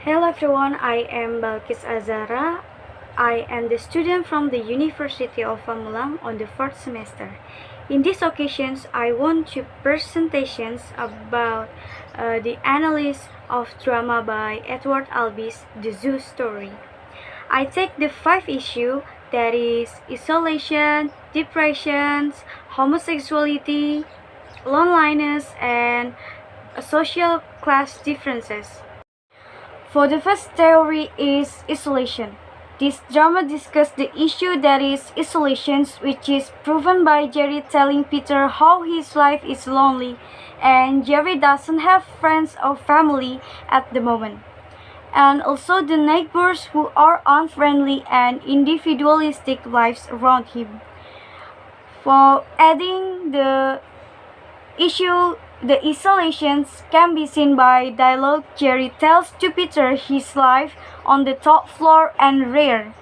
Hello everyone, I am Balkis Azara. I am the student from the University of Pamulang on the 4th semester. In these occasions, I want to presentations about the analysis of drama by Edward Albee's The Zoo Story. I take the 5 issue that is isolation, depression, homosexuality, loneliness, and social class differences. For the first theory is isolation. This drama discusses the issue that is isolation, which is proven by Jerry telling Peter how his life is lonely and Jerry doesn't have friends or family at the moment. And also the neighbors who are unfriendly and individualistic lives around him. For adding the issue, the isolations can be seen by dialogue. Jerry tells to Peter his life on the top floor and rear,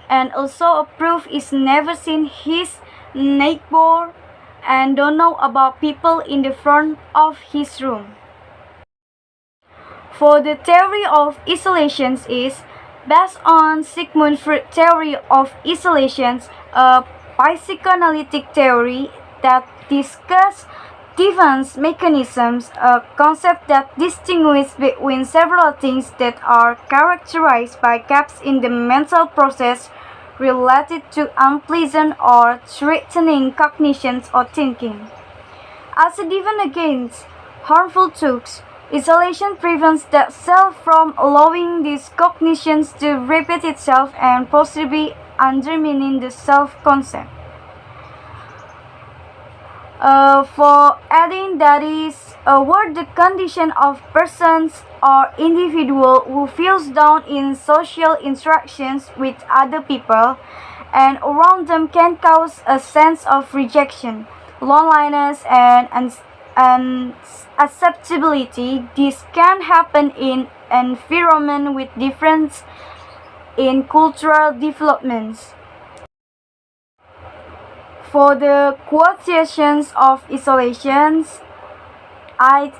and also a proof is never seen his neighbor and don't know about people in the front of his room. For the theory of isolations is based on Sigmund Freud theory of isolations, a psychoanalytic theory that discusses defense mechanisms, a concept that distinguishes between several things that are characterized by gaps in the mental process related to unpleasant or threatening cognitions or thinking. As a defense against harmful thoughts, isolation prevents that self from allowing these cognitions to repeat itself and possibly undermining the self-concept. For adding that is where the condition of persons or individual who feels down in social interactions with other people and around them can cause a sense of rejection, loneliness, and acceptability. This can happen in environment with difference in cultural developments. For the quotations of isolations, I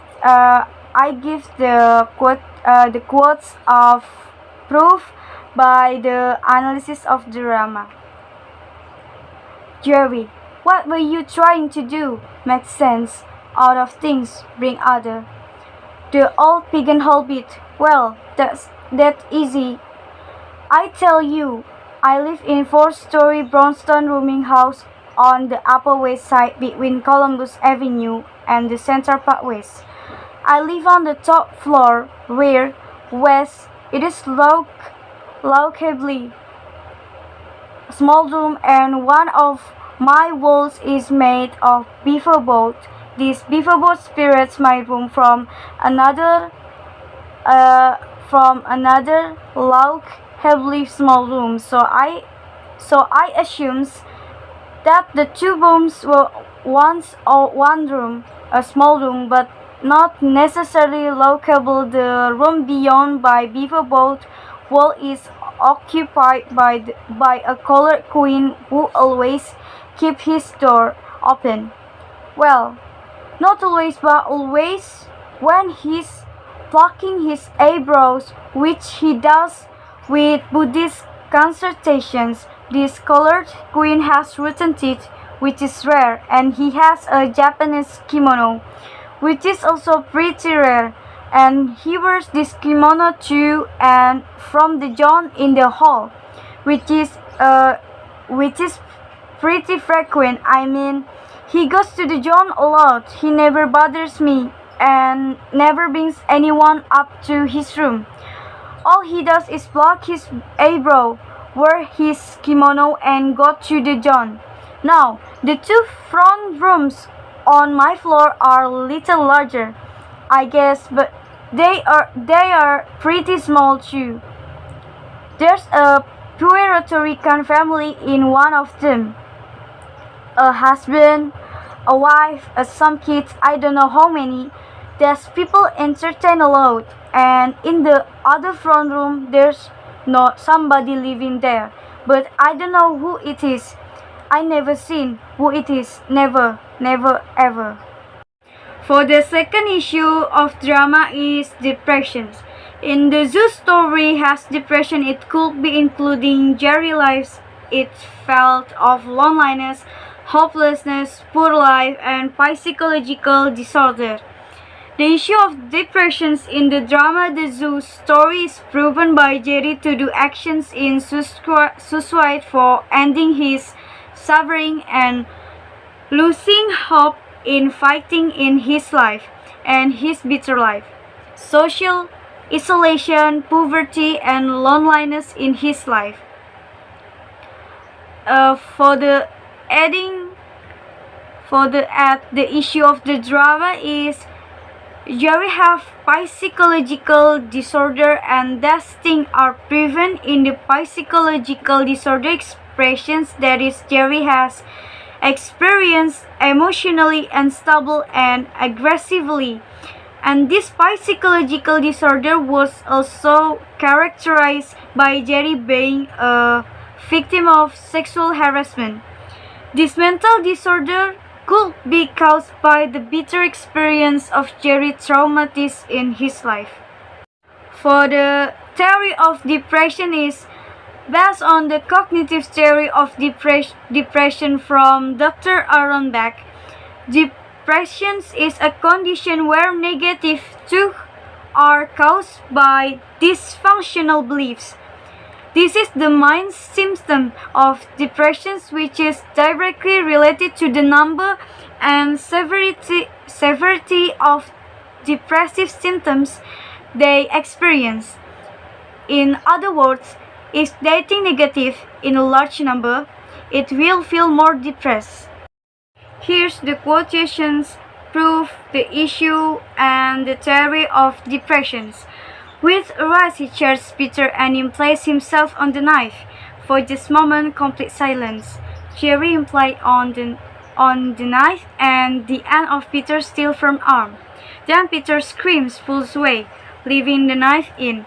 give the quotes of proof by the analysis of drama. Jerry, what were you trying to do? Make sense out of things, bring other. The old pagan hobbit. Well, that's that easy. I tell you, I live in 4-story brownstone rooming house on the Upper West Side between Columbus Avenue and the Central Park West. I live on the top floor, rear, west. It is low-cably small room, and one of my walls is made of beaver boat. This beaver boat separates my room from another low-cably small room. So I assumes that the two rooms were once one room, a small room, but not necessarily locable. The room beyond by beaver boat wall is occupied by a colored queen who always keep his door open. Well, not always, but always when he's plucking his eyebrows, which he does with Buddhist consultations. This colored queen has rotten teeth, which is rare, and he has a Japanese kimono, which is also pretty rare, and he wears this kimono too and from the John in the hall, which is pretty frequent. I mean, he goes to the John a lot. He never bothers me and never brings anyone up to his room. All he does is pluck his eyebrow, wear his kimono, and go to the John. Now, the two front rooms on my floor are a little larger, I guess, but they are pretty small too. There's a Puerto Rican family in one of them. A husband, a wife, some kids, I don't know how many. There's people entertain a lot, and in the other front room there's not somebody living there, but I don't know who it is. I never seen who it is. Never ever. For the second issue of drama is depression. In the zoo story has depression, it could be including Jerry lives it felt of loneliness, hopelessness, poor life, and psychological disorder. The issue of depressions in the drama The Zoo story is proven by Jerry to do actions in suicide for ending his suffering and losing hope in fighting in his life and his bitter life. Social isolation, poverty, and loneliness in his life. For the adding for the issue of the drama is Jerry have psychological disorder and thus things are proven in the psychological disorder expressions that is Jerry has experienced emotionally unstable and aggressively, and this psychological disorder was also characterized by Jerry being a victim of sexual harassment. This mental disorder could be caused by the bitter experience of Jerry traumatis in his life. For the theory of depression is based on the cognitive theory of depression from Dr. Aaron Beck. Depression is a condition where negative thoughts are caused by dysfunctional beliefs. This is the main symptom of depression, which is directly related to the number and severity of depressive symptoms they experience. In other words, if dating negative in a large number, it will feel more depressed. Here's the quotations prove the issue and the theory of depressions. With a rush, he charges Peter and implaces himself on the knife. For this moment, complete silence. Jerry implied on the knife and the end of Peter's still firm arm. Then Peter screams, pulls away, leaving the knife in.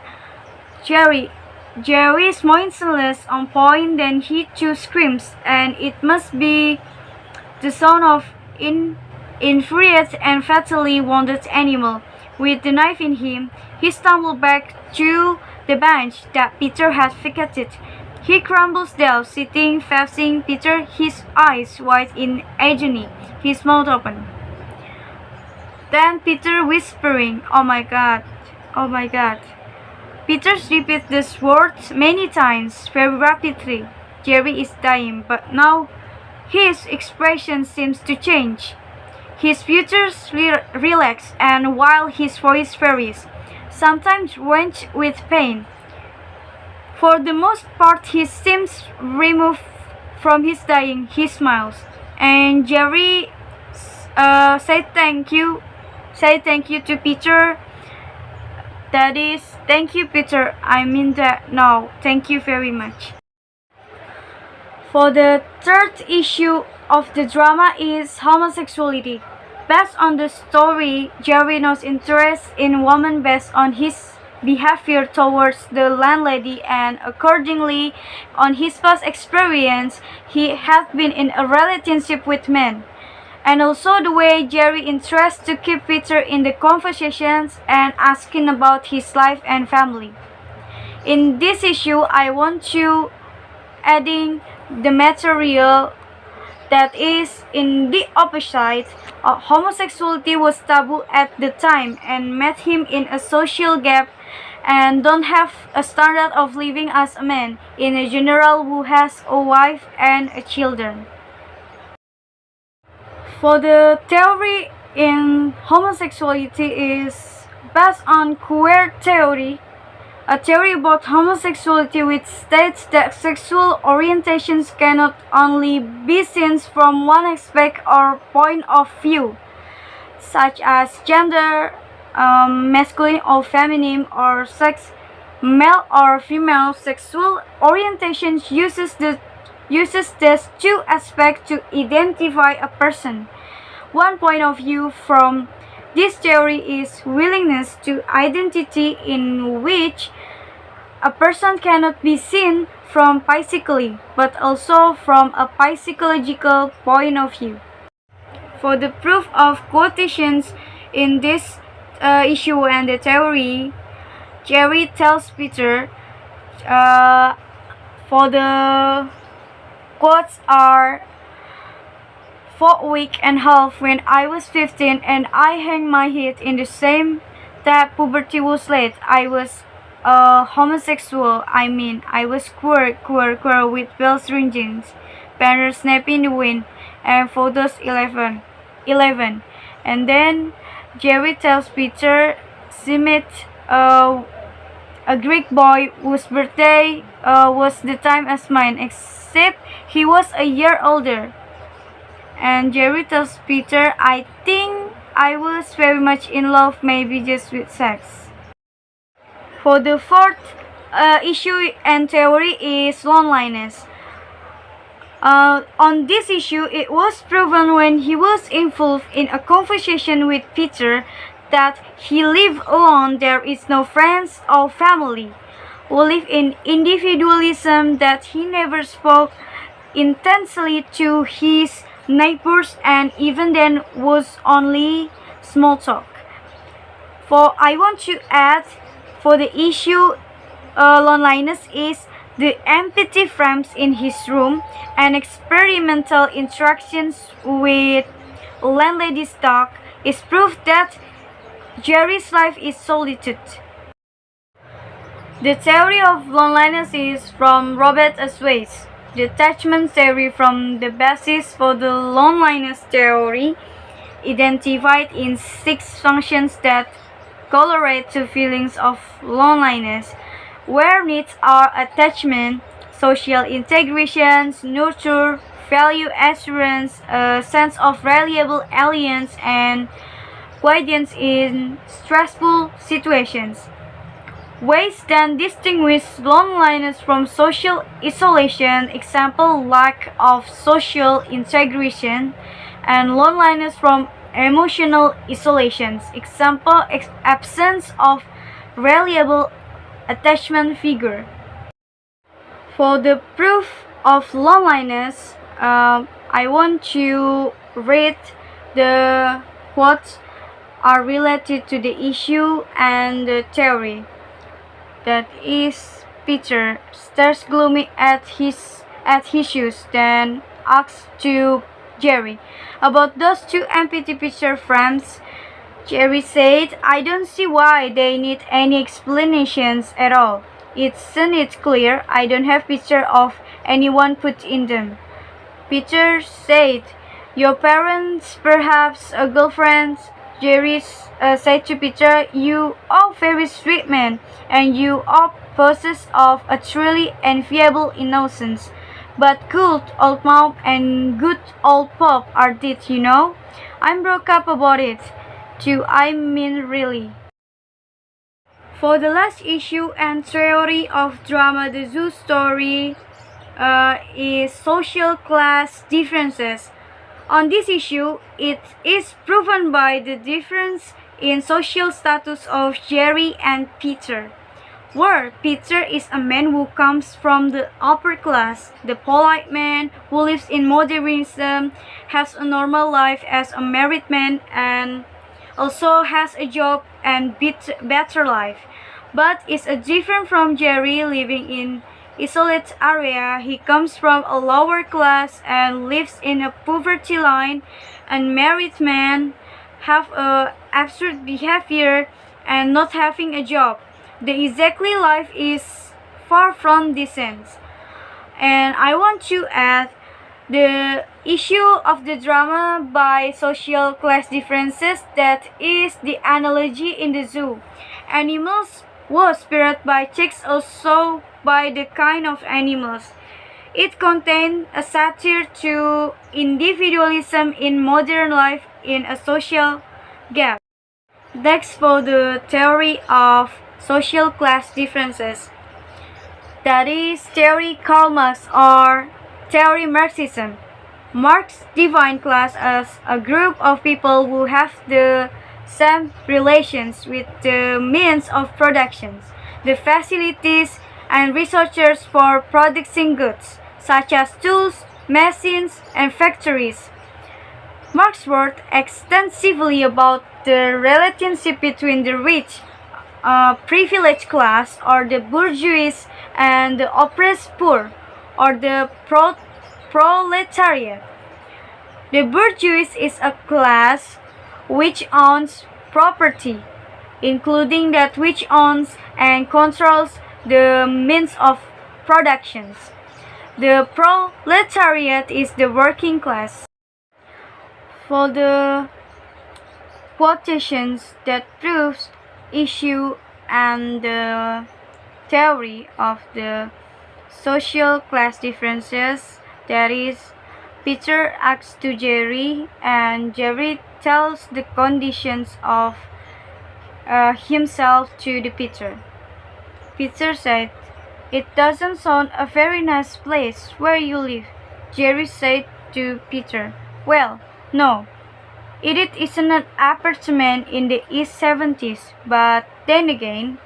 Jerry is motionless on point, then he too screams, and it must be the sound of infuriated and fatally wounded animal. With the knife in him, he stumbled back to the bench that Peter had vacated. He crumbles down, sitting facing Peter, his eyes wide in agony, his mouth open. Then Peter whispering, "Oh my God, oh my God." Peter repeats these words many times, very rapidly. Jerry is dying, but now his expression seems to change. His features relax, and while his voice varies, sometimes wrenched with pain, for the most part he seems removed from his dying. He smiles, and Jerry say thank you to Peter. That is, thank you, Peter. I mean that now. Thank you very much. For the third issue of the drama is homosexuality. Based on the story, Jerry knows interest in women based on his behavior towards the landlady, and accordingly, on his past experience, he has been in a relationship with men. And also the way Jerry interests to keep Peter in the conversations and asking about his life and family. In this issue, I want to adding the material that is in the opposite. Homosexuality was taboo at the time and met him in a social gap and don't have a standard of living as a man in a general who has a wife and a children. For the theory in homosexuality is based on queer theory, a theory about homosexuality which states that sexual orientations cannot only be seen from one aspect or point of view, such as gender, masculine or feminine, or sex, male or female. Sexual orientation uses these two aspects to identify a person. One point of view from this theory is willingness to identity, in which a person cannot be seen from physically, but also from a psychological point of view. For the proof of quotations in this issue and the theory, Jerry tells Peter, uh, for the quotes are, for a week and a half when I was 15 and I hang my head in the same that puberty was late. I was homosexual. I mean, I was queer with bells ringing, banners snapping in the wind, and photos 11. And then Jerry tells Peter she met a Greek boy whose birthday was the time as mine, except he was a year older. And Jerry tells Peter, I think I was very much in love, maybe just with sex. For the fourth issue and theory is loneliness. On this issue, it was proven when he was involved in a conversation with Peter that he lived alone. There is no friends or family. Who live in individualism, that he never spoke intensely to his neighbors, and even then was only small talk. For I want to add, for the issue loneliness is the empty frames in his room and experimental interactions with landlady's dog is proof that Jerry's life is solitude. The theory of loneliness is from Robert S. Weiss. The attachment theory from the basis for the loneliness theory identified in 6 functions that correlate to feelings of loneliness, where needs are attachment, social integration, nurture, value assurance, a sense of reliable alliance, and guidance in stressful situations. Ways then distinguish loneliness from social isolation, example lack of social integration, and loneliness from emotional isolation, example absence of reliable attachment figure. For the proof of loneliness, I want to read the quotes are related to the issue and the theory. That is, Peter stares gloomy at his shoes, then asks to Jerry about those 2 empty picture frames. Jerry said, I don't see why they need any explanations at all. Isn't it clear? I don't have picture of anyone put in them. Peter said, your parents, perhaps a girlfriend. Jerry said to Peter, you are very sweet man, and you are possessed of a truly enviable innocence. But good old mom and good old pop are dead, you know. I'm broke up about it, too, I mean really. For the last issue and theory of drama, the Zoo story is social class differences. On this issue, it is proven by the difference in social status of Jerry and Peter, where Peter is a man who comes from the upper class, the polite man who lives in modernism, has a normal life as a married man, and also has a job and better life, but is different from Jerry, living in isolated area. He comes from a lower class and lives in a poverty line. Unmarried men have a absurd behavior and not having a job. The exactly life is far from decent. And I want to add the issue of the drama by social class differences, that is the analogy in the zoo. Animals was spirit by chicks, also by the kind of animals. It contained a satire to individualism in modern life in a social gap. Next, for the theory of social class differences, that is theory Karl Marx or theory Marxism. Marx defined class as a group of people who have the same relations with the means of production, the facilities and resources for producing goods, such as tools, machines, and factories. Marx wrote extensively about the relationship between the rich privileged class, or the bourgeois and the oppressed poor, or the proletariat. The bourgeois is a class which owns property, including that which owns and controls the means of productions. The proletariat is the working class. For the quotations that proves issue and the theory of the social class differences, that is, Peter asks to Jerry, and Jerry tells the conditions of himself to the Peter. Peter said, "It doesn't sound a very nice place where you live." Jerry said to Peter, "Well, no. It is an apartment in the East 70s, but then again,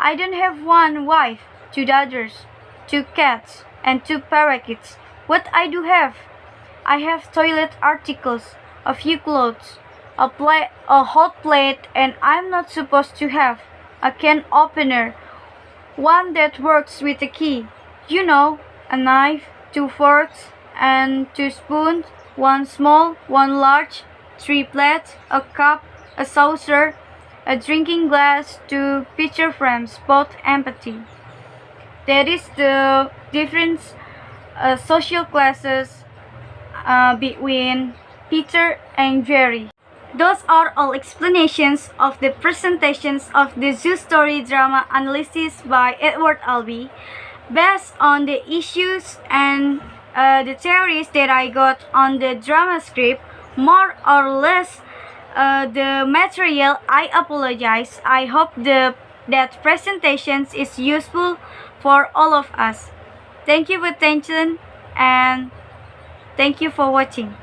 I don't have one wife, two daughters, two cats, and two parakeets. What I do have? I have toilet articles, a few clothes, a hot plate, and I'm not supposed to have a can opener, one that works with a key. You know, a knife, two forks, and two spoons, one small, one large, three plates, a cup, a saucer, a drinking glass, two picture frames, both empty." That is the difference social classes between Peter and Jerry. Those are all explanations of the presentations of the Zoo Story drama analysis by Edward Albee, based on the issues and the theories that I got on the drama script, more or less the material. I apologize. I hope that presentations is useful for all of us. Thank you for attention, and thank you for watching.